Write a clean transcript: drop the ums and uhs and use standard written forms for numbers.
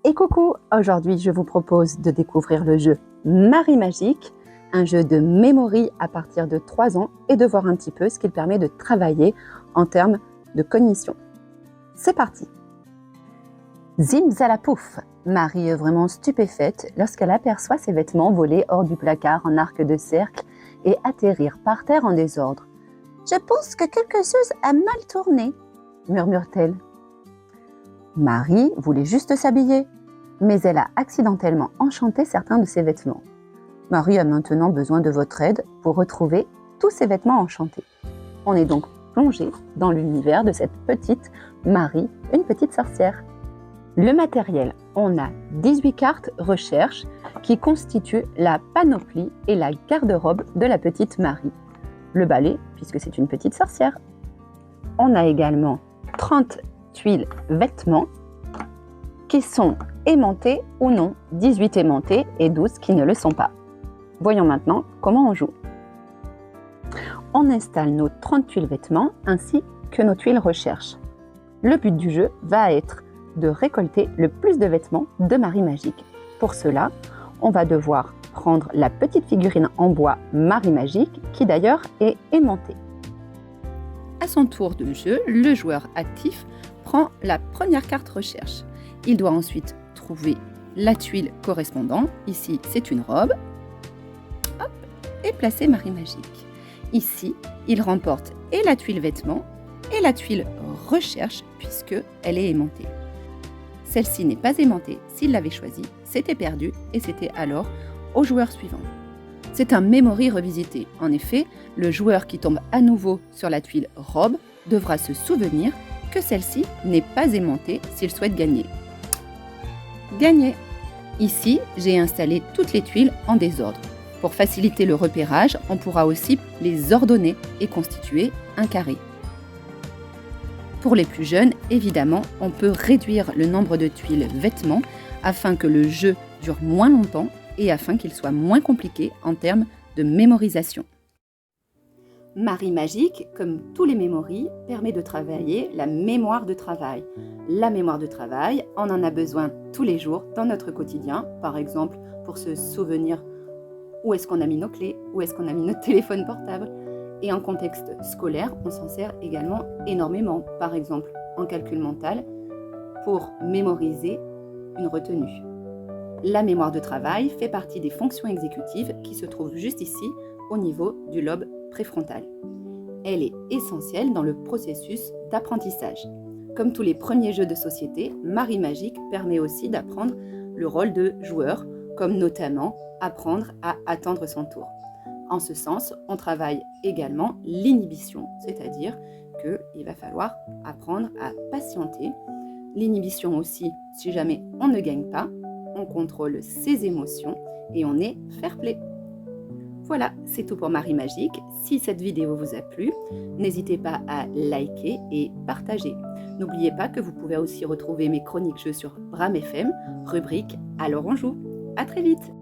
Et coucou, aujourd'hui je vous propose de découvrir le jeu Marie Magique, un jeu de memory à partir de 3 ans et de voir un petit peu ce qu'il permet de travailler en termes de cognition. C'est parti. Zimzalapouf, Marie est vraiment stupéfaite lorsqu'elle aperçoit ses vêtements voler hors du placard en arc de cercle et atterrir par terre en désordre. « Je pense que quelque chose a mal tourné », murmure-t-elle. Marie voulait juste s'habiller, mais elle a accidentellement enchanté certains de ses vêtements. Marie a maintenant besoin de votre aide pour retrouver tous ses vêtements enchantés. On est donc plongé dans l'univers de cette petite Marie, une petite sorcière. Le matériel, on a 18 cartes recherche qui constituent la panoplie et la garde-robe de la petite Marie. Le balai, puisque c'est une petite sorcière. On a également 30 tuiles vêtements qui sont aimantées ou non, 18 aimantées et 12 qui ne le sont pas. Voyons maintenant comment on joue. On installe nos 30 tuiles vêtements ainsi que nos tuiles recherche. Le but du jeu va être de récolter le plus de vêtements de Marie Magique. Pour cela, on va devoir prendre la petite figurine en bois Marie Magique qui d'ailleurs est aimantée. À son tour de jeu, le joueur actif prend la première carte recherche. Il doit ensuite trouver la tuile correspondante. Ici, c'est une robe. Hop, et placer Marie Magique. Ici, il remporte et la tuile vêtements et la tuile recherche puisqu'elle est aimantée. Celle-ci n'est pas aimantée. S'il l'avait choisie, c'était perdu et c'était alors au joueur suivant. C'est un memory revisité. En effet, le joueur qui tombe à nouveau sur la tuile robe devra se souvenir que celle-ci n'est pas aimantée s'il souhaite gagner. Gagné. Ici, j'ai installé toutes les tuiles en désordre. Pour faciliter le repérage, on pourra aussi les ordonner et constituer un carré. Pour les plus jeunes, évidemment, on peut réduire le nombre de tuiles vêtements afin que le jeu dure moins longtemps et afin qu'il soit moins compliqué en termes de mémorisation. Marie Magique, comme tous les memory, permet de travailler la mémoire de travail. La mémoire de travail, on en a besoin tous les jours dans notre quotidien, par exemple pour se souvenir où est-ce qu'on a mis nos clés, où est-ce qu'on a mis notre téléphone portable. Et en contexte scolaire, on s'en sert également énormément, par exemple en calcul mental, pour mémoriser une retenue. La mémoire de travail fait partie des fonctions exécutives qui se trouvent juste ici, au niveau du lobe préfrontal. Elle est essentielle dans le processus d'apprentissage. Comme tous les premiers jeux de société, Marie Magique permet aussi d'apprendre le rôle de joueur, comme notamment apprendre à attendre son tour. En ce sens, on travaille également l'inhibition, c'est-à-dire qu'il va falloir apprendre à patienter. L'inhibition aussi, si jamais on ne gagne pas, on contrôle ses émotions et on est fair-play. Voilà, c'est tout pour Marie Magique. Si cette vidéo vous a plu, n'hésitez pas à liker et partager. N'oubliez pas que vous pouvez aussi retrouver mes chroniques jeux sur Bram FM, rubrique Alors on joue. À très vite!